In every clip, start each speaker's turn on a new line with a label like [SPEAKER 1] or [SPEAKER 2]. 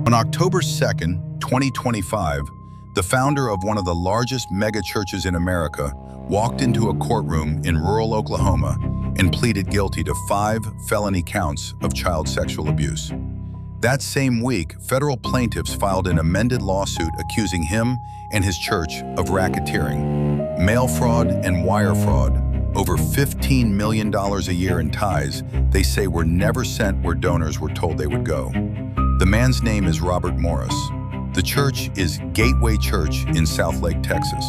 [SPEAKER 1] On October 2nd, 2025, the founder of one of the largest megachurches in America walked into a courtroom in rural Oklahoma and pleaded guilty to 5 felony counts of child sexual abuse. That same week, federal plaintiffs filed an amended lawsuit accusing him and his church of racketeering, mail fraud, and wire fraud, over $15 million a year in tithes they say were never sent where donors were told they would go. The man's name is Robert Morris. The church is Gateway Church in Southlake, Texas.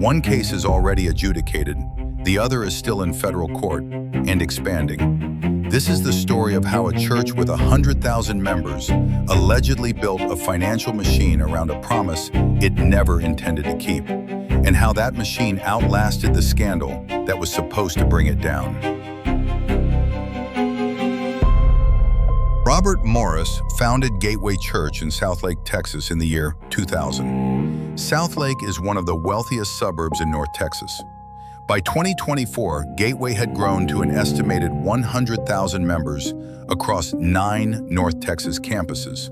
[SPEAKER 1] One case is already adjudicated, the other is still in federal court and expanding. This is the story of how a church with 100,000 members allegedly built a financial machine around a promise it never intended to keep, and how that machine outlasted the scandal that was supposed to bring it down. Robert Morris founded Gateway Church in Southlake, Texas in the year 2000. Southlake is one of the wealthiest suburbs in North Texas. By 2024, Gateway had grown to an estimated 100,000 members across 9 North Texas campuses.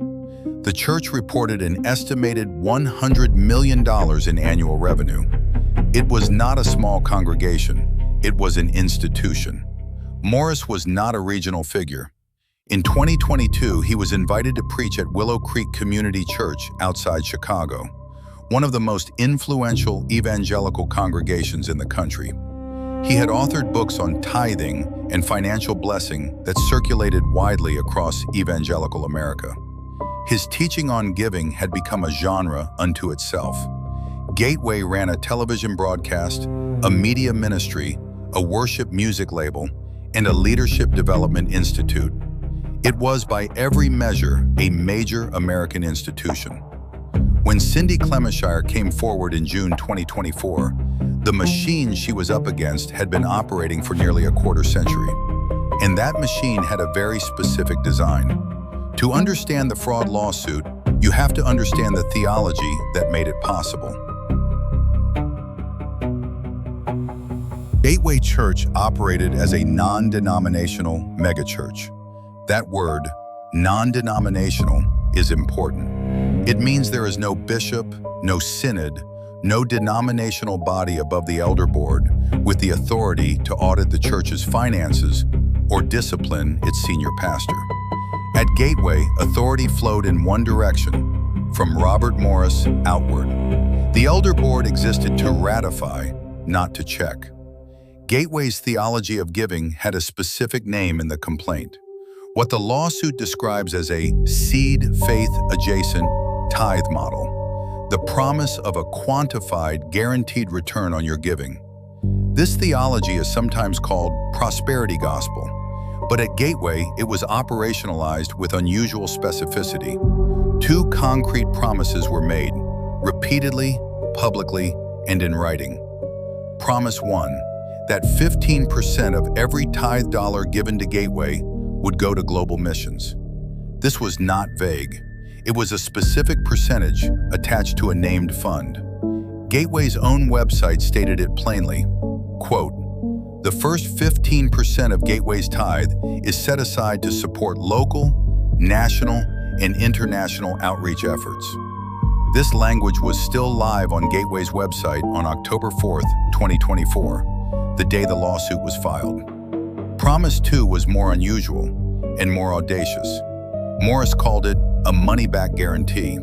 [SPEAKER 1] The church reported an estimated $100 million in annual revenue. It was not a small congregation, it was an institution. Morris was not a regional figure. In 2022, he was invited to preach at Willow Creek Community Church outside Chicago, one of the most influential evangelical congregations in the country. He had authored books on tithing and financial blessing that circulated widely across evangelical America. His teaching on giving had become a genre unto itself. Gateway ran a television broadcast, a media ministry, a worship music label, and a leadership development institute. It was, by every measure, a major American institution. When Cindy Clemishire came forward in June 2024, the machine she was up against had been operating for nearly a quarter century. And that machine had a very specific design. To understand the fraud lawsuit, you have to understand the theology that made it possible. Gateway Church operated as a non-denominational megachurch. That word, non-denominational, is important. It means there is no bishop, no synod, no denominational body above the elder board with the authority to audit the church's finances or discipline its senior pastor. At Gateway, authority flowed in one direction, from Robert Morris outward. The elder board existed to ratify, not to check. Gateway's theology of giving had a specific name in the complaint. What the lawsuit describes as a seed faith adjacent tithe model, the promise of a quantified, guaranteed return on your giving. This theology is sometimes called prosperity gospel, but at Gateway it was operationalized with unusual specificity. 2 concrete promises were made, repeatedly, publicly, and in writing. Promise 1, that 15% of every tithe dollar given to Gateway would go to global missions. This was not vague. It was a specific percentage attached to a named fund. Gateway's own website stated it plainly, quote, "The first 15% of Gateway's tithe is set aside to support local, national, and international outreach efforts." This language was still live on Gateway's website on October 4th, 2024, the day the lawsuit was filed. Promise 2 was more unusual and more audacious. Morris called it a money-back guarantee.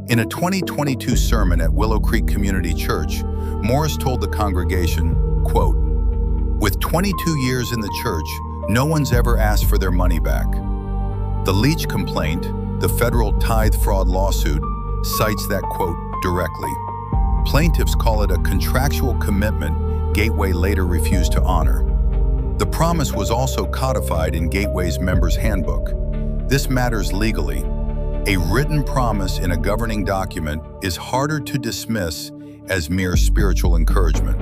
[SPEAKER 1] In a 2022 sermon at Willow Creek Community Church, Morris told the congregation, quote, "With 22 years in the church, no one's ever asked for their money back." The Leach complaint, the federal tithe fraud lawsuit, cites that quote directly. Plaintiffs call it a contractual commitment Gateway later refused to honor. The promise was also codified in Gateway's members' handbook. This matters legally. A written promise in a governing document is harder to dismiss as mere spiritual encouragement.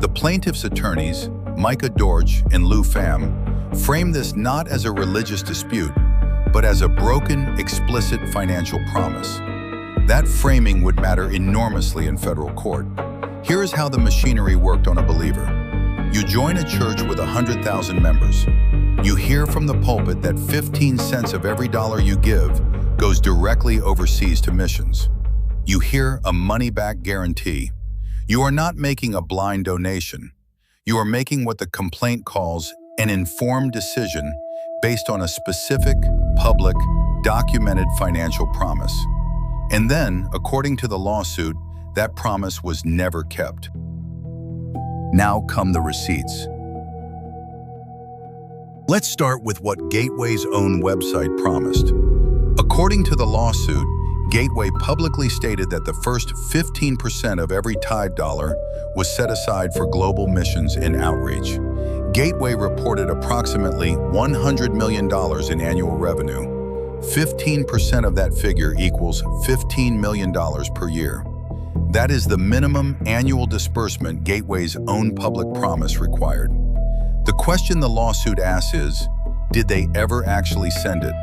[SPEAKER 1] The plaintiffs' attorneys, Micah Dorch and Lou Pham, framed this not as a religious dispute, but as a broken, explicit financial promise. That framing would matter enormously in federal court. Here is how the machinery worked on a believer. You join a church with 100,000 members. You hear from the pulpit that 15 cents of every dollar you give goes directly overseas to missions. You hear a money-back guarantee. You are not making a blind donation. You are making what the complaint calls an informed decision based on a specific, public, documented financial promise. And then, according to the lawsuit, that promise was never kept. Now come the receipts. Let's start with what Gateway's own website promised. According to the lawsuit, Gateway publicly stated that the first 15% of every tithe dollar was set aside for global missions and outreach. Gateway reported approximately $100 million in annual revenue. 15% of that figure equals $15 million per year. That is the minimum annual disbursement Gateway's own public promise required. The question the lawsuit asks is, did they ever actually send it?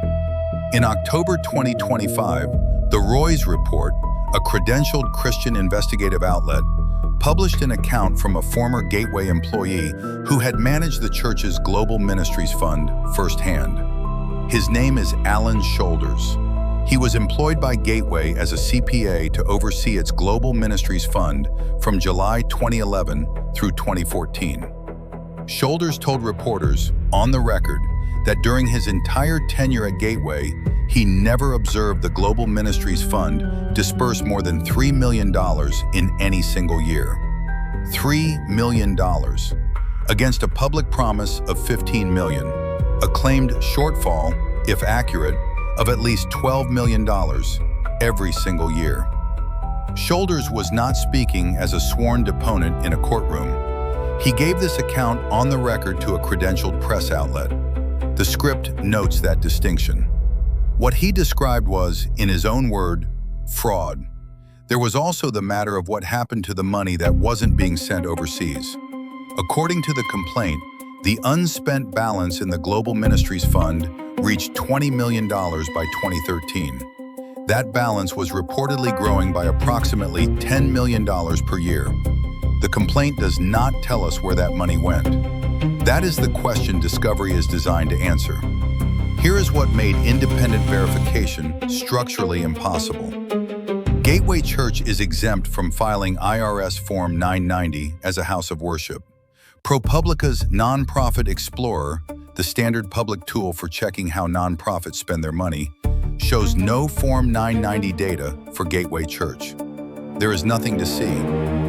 [SPEAKER 1] In October 2025, the Roy's Report, a credentialed Christian investigative outlet, published an account from a former Gateway employee who had managed the church's Global Ministries Fund firsthand. His name is Alan Shoulders. He was employed by Gateway as a CPA to oversee its Global Ministries Fund from July 2011 through 2014. Shoulders told reporters, on the record, that during his entire tenure at Gateway, he never observed the Global Ministries Fund disperse more than $3 million in any single year. $3 million against a public promise of $15 million, a claimed shortfall, if accurate, of at least $12 million every single year. Shoulders was not speaking as a sworn deponent in a courtroom. He gave this account on the record to a credentialed press outlet. The script notes that distinction. What he described was, in his own word, fraud. There was also the matter of what happened to the money that wasn't being sent overseas. According to the complaint, the unspent balance in the Global Ministries Fund reached $20 million by 2013. That balance was reportedly growing by approximately $10 million per year. The complaint does not tell us where that money went. That is the question discovery is designed to answer. Here is what made independent verification structurally impossible. Gateway Church is exempt from filing IRS Form 990 as a house of worship. ProPublica's Nonprofit Explorer, the standard public tool for checking how nonprofits spend their money, shows no Form 990 data for Gateway Church. There is nothing to see,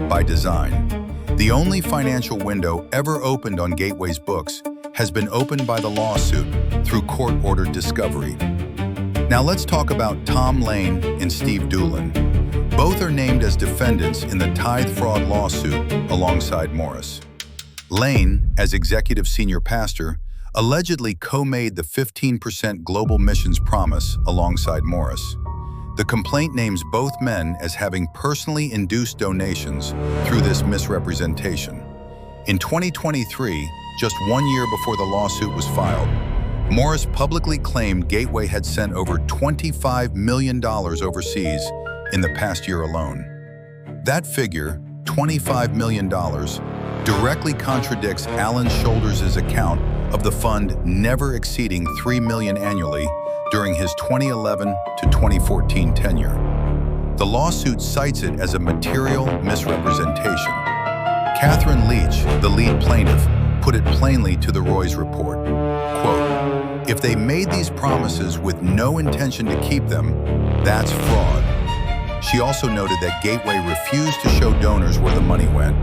[SPEAKER 1] by design. The only financial window ever opened on Gateway's books has been opened by the lawsuit through court-ordered discovery. Now let's talk about Tom Lane and Steve Doolin. Both are named as defendants in the tithe fraud lawsuit alongside Morris. Lane, as executive senior pastor, allegedly co-made the 15% global missions promise alongside Morris. The complaint names both men as having personally induced donations through this misrepresentation. In 2023, just 1 year before the lawsuit was filed, Morris publicly claimed Gateway had sent over $25 million overseas in the past year alone. That figure, $25 million, directly contradicts Alan Shoulders' account of the fund never exceeding $3 million annually during his 2011 to 2014 tenure. The lawsuit cites it as a material misrepresentation. Catherine Leach, the lead plaintiff, put it plainly to the Roy's Report. Quote, "If they made these promises with no intention to keep them, that's fraud." She also noted that Gateway refused to show donors where the money went,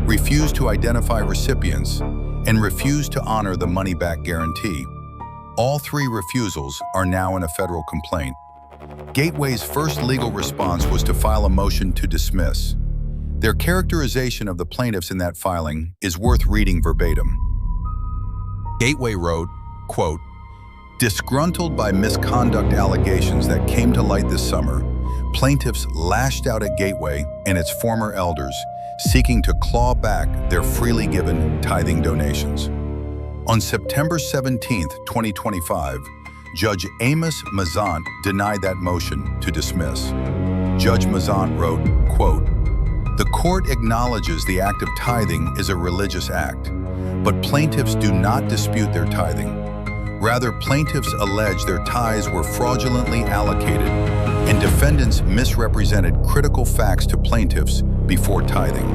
[SPEAKER 1] refused to identify recipients, and refused to honor the money-back guarantee. All three refusals are now in a federal complaint. Gateway's first legal response was to file a motion to dismiss. Their characterization of the plaintiffs in that filing is worth reading verbatim. Gateway wrote, quote, "Disgruntled by misconduct allegations that came to light this summer, plaintiffs lashed out at Gateway and its former elders, seeking to claw back their freely given tithing donations." On September 17, 2025, Judge Amos Mazant denied that motion to dismiss. Judge Mazant wrote, quote, "The court acknowledges the act of tithing is a religious act, but plaintiffs do not dispute their tithing. Rather, plaintiffs allege their tithes were fraudulently allocated, and defendants misrepresented critical facts to plaintiffs before tithing.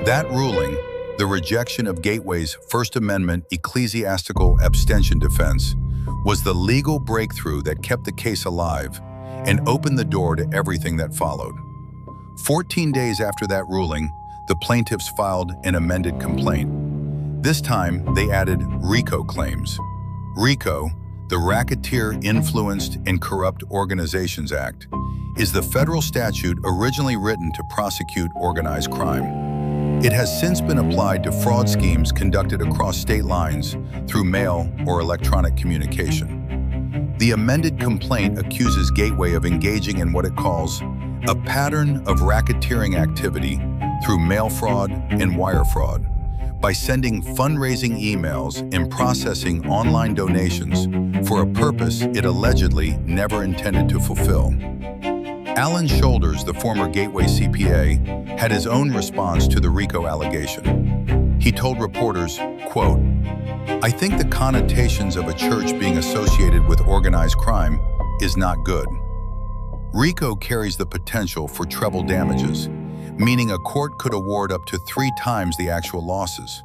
[SPEAKER 1] That ruling, the rejection of Gateway's First Amendment ecclesiastical abstention defense, was the legal breakthrough that kept the case alive and opened the door to everything that followed. 14 days after that ruling, the plaintiffs filed an amended complaint. This time, they added RICO claims. RICO, the Racketeer Influenced and Corrupt Organizations Act, is the federal statute originally written to prosecute organized crime. It has since been applied to fraud schemes conducted across state lines through mail or electronic communication. The amended complaint accuses Gateway of engaging in what it calls a pattern of racketeering activity through mail fraud and wire fraud by sending fundraising emails and processing online donations for a purpose it allegedly never intended to fulfill. Alan Shoulders, the former Gateway CPA, had his own response to the RICO allegation. He told reporters, quote, "I think the connotations of a church being associated with organized crime is not good. RICO carries the potential for treble damages, meaning a court could award up to 3 times the actual losses.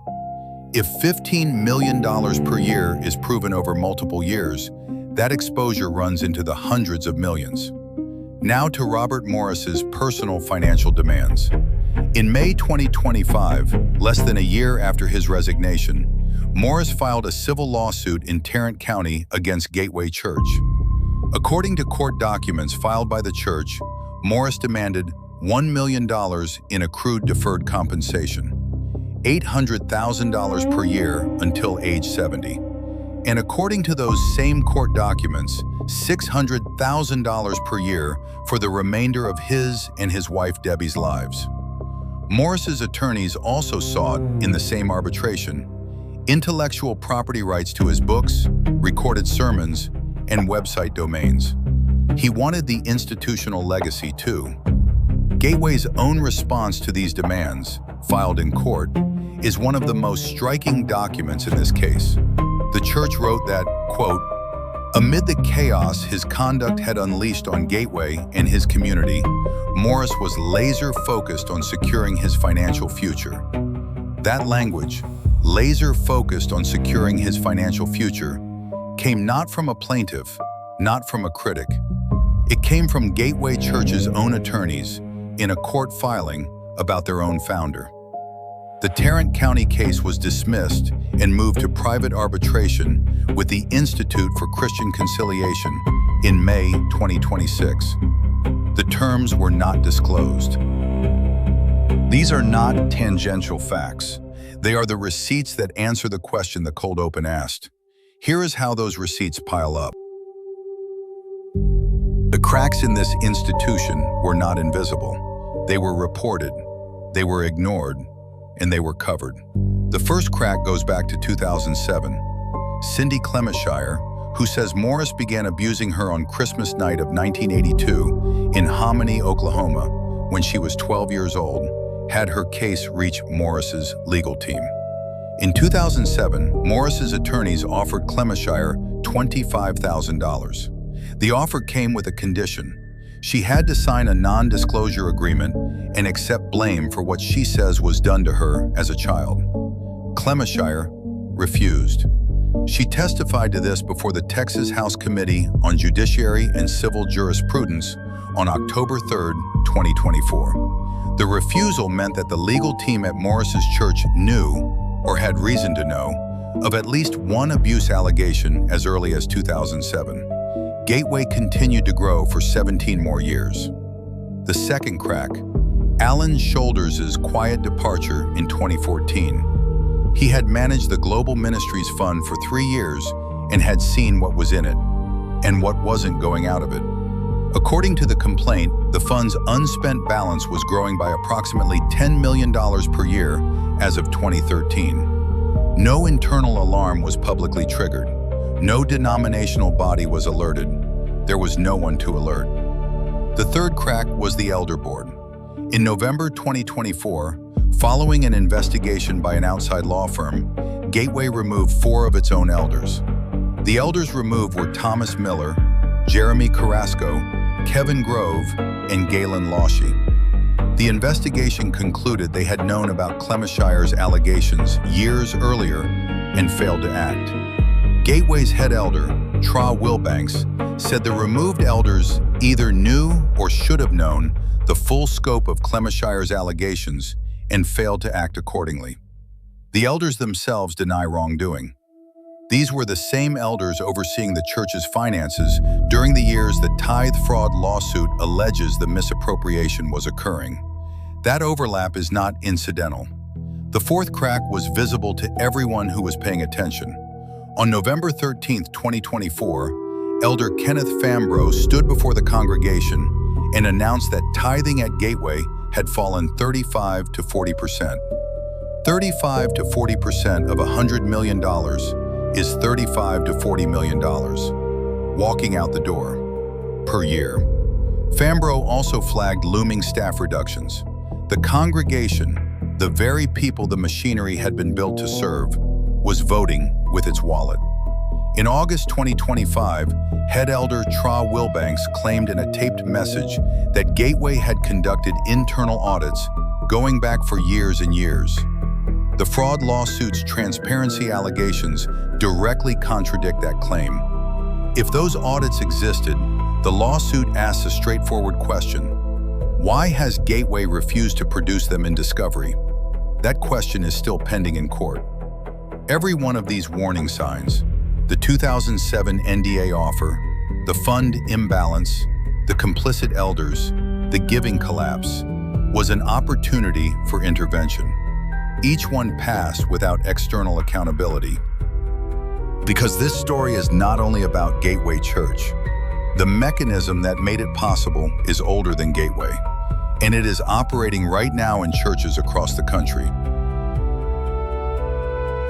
[SPEAKER 1] If $15 million per year is proven over multiple years, that exposure runs into the hundreds of millions." Now to Robert Morris's personal financial demands. In May 2025, less than a year after his resignation, Morris filed a civil lawsuit in Tarrant County against Gateway Church. According to court documents filed by the church, Morris demanded $1 million in accrued deferred compensation, $800,000 per year until age 70. And according to those same court documents, $600,000 per year for the remainder of his and his wife Debbie's lives. Morris's attorneys also sought, in the same arbitration, intellectual property rights to his books, recorded sermons, and website domains. He wanted the institutional legacy too. Gateway's own response to these demands, filed in court, is one of the most striking documents in this case. The church wrote that, quote, "Amid the chaos his conduct had unleashed on Gateway and his community, Morris was laser-focused on securing his financial future." That language, laser-focused on securing his financial future, came not from a plaintiff, not from a critic. It came from Gateway Church's own attorneys in a court filing about their own founder. The Tarrant County case was dismissed and moved to private arbitration with the Institute for Christian Conciliation in May 2026. The terms were not disclosed. These are not tangential facts. They are the receipts that answer the question the cold open asked. Here is how those receipts pile up. The cracks in this institution were not invisible. They were reported, they were ignored, and they were covered. The first crack goes back to 2007. Cindy Clemishire, who says Morris began abusing her on Christmas night of 1982 in Hominy, Oklahoma, when she was 12 years old, had her case reach Morris's legal team. In 2007, Morris's attorneys offered Clemishire $25,000. The offer came with a condition. She had to sign a non-disclosure agreement and accept blame for what she says was done to her as a child. Clemishire refused. She testified to this before the Texas House Committee on Judiciary and Civil Jurisprudence on October 3, 2024. The refusal meant that the legal team at Morris's church knew, or had reason to know, of at least one abuse allegation as early as 2007. Gateway continued to grow for 17 more years. The second crack, Alan Shoulders' quiet departure in 2014. He had managed the Global Ministries Fund for 3 years and had seen what was in it and what wasn't going out of it. According to the complaint, the fund's unspent balance was growing by approximately $10 million per year as of 2013. No internal alarm was publicly triggered. No denominational body was alerted. There was no one to alert. The third crack was the Elder Board. In November 2024, following an investigation by an outside law firm, Gateway removed 4 of its own elders. The elders removed were Thomas Miller, Jeremy Carrasco, Kevin Grove, and Galen Lawshe. The investigation concluded they had known about Clemeshire's allegations years earlier and failed to act. Gateway's head elder, Tra Wilbanks, said the removed elders either knew or should have known the full scope of Clemeshire's allegations and failed to act accordingly. The elders themselves deny wrongdoing. These were the same elders overseeing the church's finances during the years the tithe fraud lawsuit alleges the misappropriation was occurring. That overlap is not incidental. The fourth crack was visible to everyone who was paying attention. On November 13, 2024, Elder Kenneth Fambro stood before the congregation and announced that tithing at Gateway had fallen 35 to 40%. 35 to 40% of $100 million is $35 to $40 million, walking out the door, per year. Fambro also flagged looming staff reductions. The congregation, the very people the machinery had been built to serve, was voting with its wallet. In August 2025, head elder Tra Wilbanks claimed in a taped message that Gateway had conducted internal audits going back for years and years. The fraud lawsuit's transparency allegations directly contradict that claim. If those audits existed, the lawsuit asks a straightforward question: why has Gateway refused to produce them in discovery? That question is still pending in court. Every one of these warning signs, the 2007 NDA offer, the fund imbalance, the complicit elders, the giving collapse, was an opportunity for intervention. Each one passed without external accountability. Because this story is not only about Gateway Church. The mechanism that made it possible is older than Gateway, and it is operating right now in churches across the country.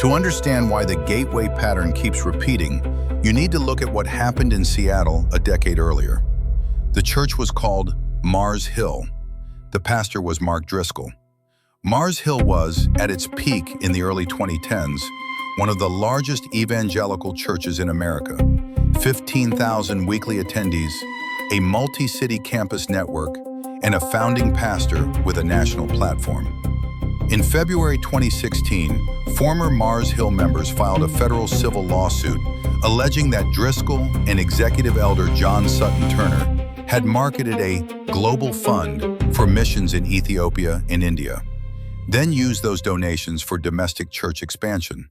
[SPEAKER 1] To understand why the Gateway pattern keeps repeating, you need to look at what happened in Seattle a decade earlier. The church was called Mars Hill. The pastor was Mark Driscoll. Mars Hill was, at its peak in the early 2010s, one of the largest evangelical churches in America. 15,000 weekly attendees, a multi-city campus network, and a founding pastor with a national platform. In February 2016, former Mars Hill members filed a federal civil lawsuit alleging that Driscoll and executive elder John Sutton Turner had marketed a global fund for missions in Ethiopia and India, then used those donations for domestic church expansion.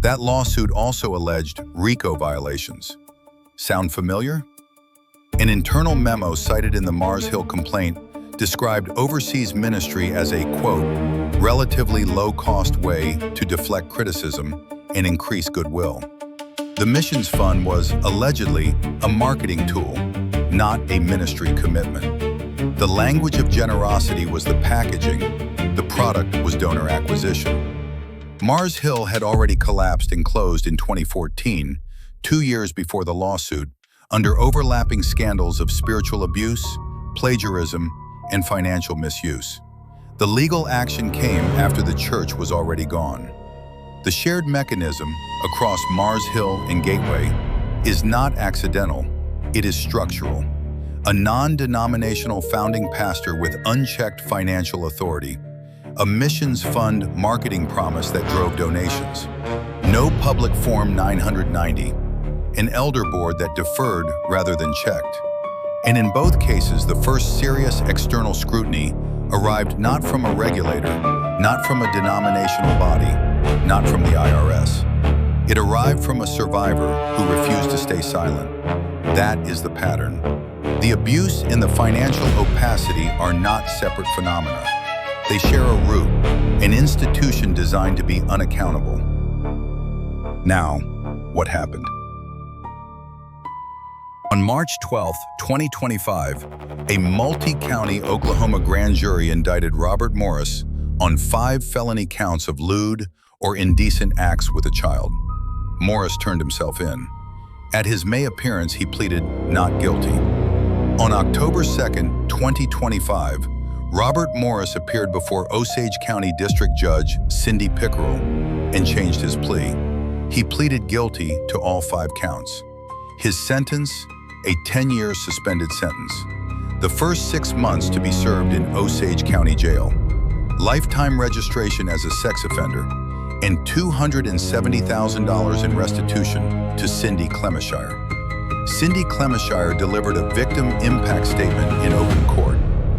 [SPEAKER 1] That lawsuit also alleged RICO violations. Sound familiar? An internal memo cited in the Mars Hill complaint described overseas ministry as a, quote, relatively low-cost way to deflect criticism and increase goodwill. The missions fund was allegedly a marketing tool, not a ministry commitment. The language of generosity was the packaging, the product was donor acquisition. Mars Hill had already collapsed and closed in 2014, 2 years before the lawsuit, under overlapping scandals of spiritual abuse, plagiarism, and financial misuse. The legal action came after the church was already gone. The shared mechanism across Mars Hill and Gateway is not accidental, it is structural. A non-denominational founding pastor with unchecked financial authority, a missions fund marketing promise that drove donations, no public Form 990, an elder board that deferred rather than checked. And in both cases, the first serious external scrutiny arrived not from a regulator, not from a denominational body, not from the IRS. It arrived from a survivor who refused to stay silent. That is the pattern. The abuse and the financial opacity are not separate phenomena. They share a root, an institution designed to be unaccountable. Now, what happened? On March 12, 2025, a multi-county Oklahoma grand jury indicted Robert Morris on 5 felony counts of lewd or indecent acts with a child. Morris turned himself in. At his May appearance, he pleaded not guilty. On October 2, 2025, Robert Morris appeared before Osage County District Judge Cindy Pickerel and changed his plea. He pleaded guilty to all 5 counts. His sentence, a 10-year suspended sentence. The first 6 months to be served in Osage County Jail. Lifetime registration as a sex offender, and $270,000 in restitution to Cindy Clemishire. Cindy Clemishire delivered a victim impact statement in open court.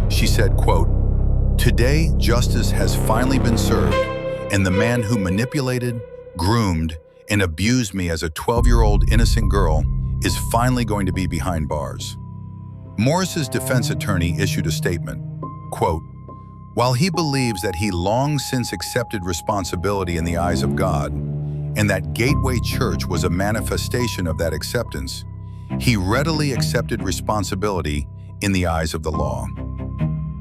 [SPEAKER 1] She said, quote, "Today, justice has finally been served, and the man who manipulated, groomed, and abused me as a 12-year-old innocent girl is finally going to be behind bars." Morris's defense attorney issued a statement, quote, "While he believes that he long since accepted responsibility in the eyes of God, and that Gateway Church was a manifestation of that acceptance, he readily accepted responsibility in the eyes of the law."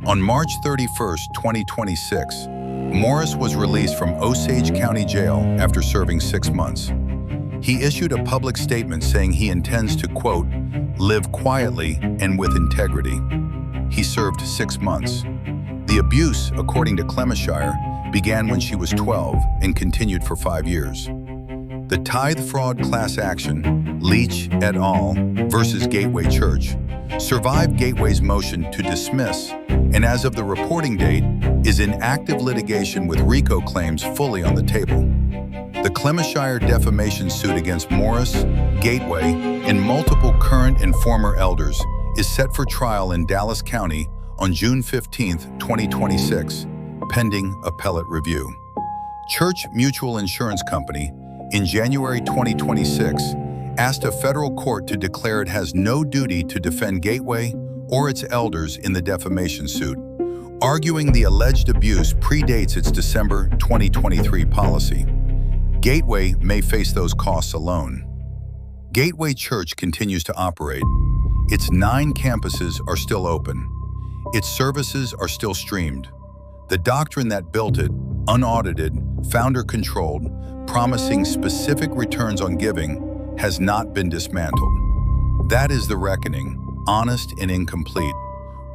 [SPEAKER 1] On March 31, 2026, Morris was released from Osage County Jail after serving 6 months. He issued a public statement saying he intends to, quote, "live quietly and with integrity." He served 6 months. The abuse, according to Clemishire, began when she was 12 and continued for 5 years. The tithe fraud class action, Leach et al. Versus Gateway Church, survived Gateway's motion to dismiss, and as of the reporting date, is in active litigation with RICO claims fully on the table. The Clemishire defamation suit against Morris, Gateway, and multiple current and former elders is set for trial in Dallas County on June 15, 2026, pending appellate review. Church Mutual Insurance Company, in January 2026, asked a federal court to declare it has no duty to defend Gateway or its elders in the defamation suit, arguing the alleged abuse predates its December 2023 policy. Gateway may face those costs alone. Gateway Church continues to operate. Its 9 campuses are still open. Its services are still streamed. The doctrine that built it, unaudited, founder-controlled, promising specific returns on giving, has not been dismantled. That is the reckoning, honest and incomplete.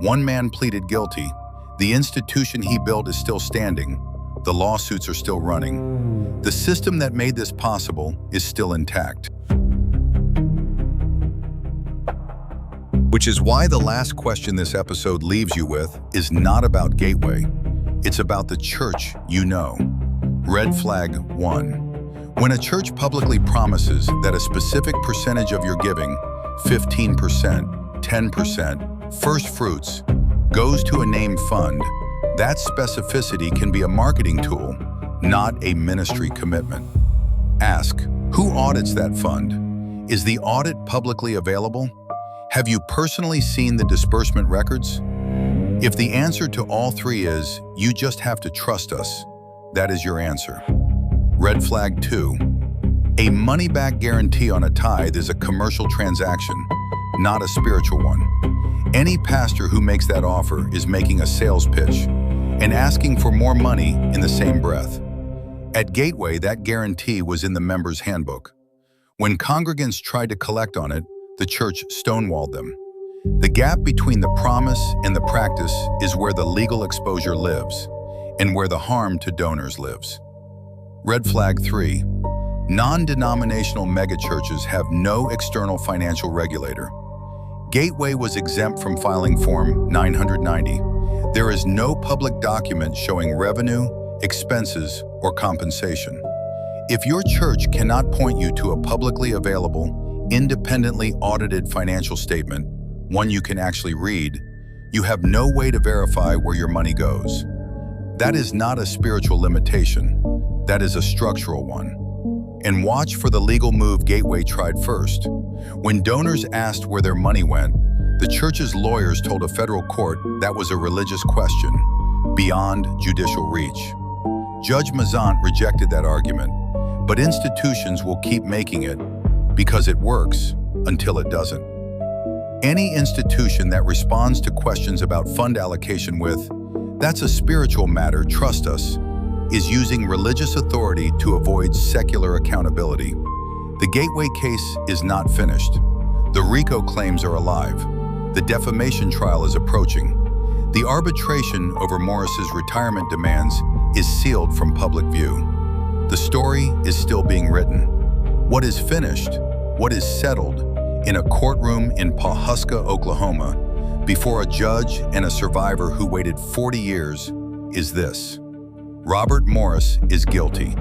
[SPEAKER 1] One man pleaded guilty. The institution he built is still standing. The lawsuits are still running. The system that made this possible is still intact. Which is why the last question this episode leaves you with is not about Gateway. It's about the church you know. Red flag 1. When a church publicly promises that a specific percentage of your giving, 15%, 10%, first fruits, goes to a named fund, that specificity can be a marketing tool, not a ministry commitment. Ask, who audits that fund? Is the audit publicly available? Have you personally seen the disbursement records? If the answer to all 3 is, you just have to trust us, that is your answer. Red flag 2. A money-back guarantee on a tithe is a commercial transaction, not a spiritual one. Any pastor who makes that offer is making a sales pitch and asking for more money in the same breath. At Gateway, that guarantee was in the member's handbook. When congregants tried to collect on it, the church stonewalled them. The gap between the promise and the practice is where the legal exposure lives and where the harm to donors lives. Red flag 3. Non-denominational megachurches have no external financial regulator. Gateway was exempt from filing Form 990. There is no public document showing revenue, expenses, or compensation. If your church cannot point you to a publicly available, independently audited financial statement, one you can actually read, you have no way to verify where your money goes. That is not a spiritual limitation. That is a structural one. And watch for the legal move Gateway tried first. When donors asked where their money went, the church's lawyers told a federal court that was a religious question, beyond judicial reach. Judge Mazant rejected that argument, but institutions will keep making it because it works until it doesn't. Any institution that responds to questions about fund allocation with, "That's a spiritual matter, trust us," is using religious authority to avoid secular accountability. The Gateway case is not finished. The RICO claims are alive. The defamation trial is approaching. The arbitration over Morris's retirement demands is sealed from public view. The story is still being written. What is finished, what is settled in a courtroom in Pawhuska, Oklahoma, before a judge and a survivor who waited 40 years is this: Robert Morris is guilty.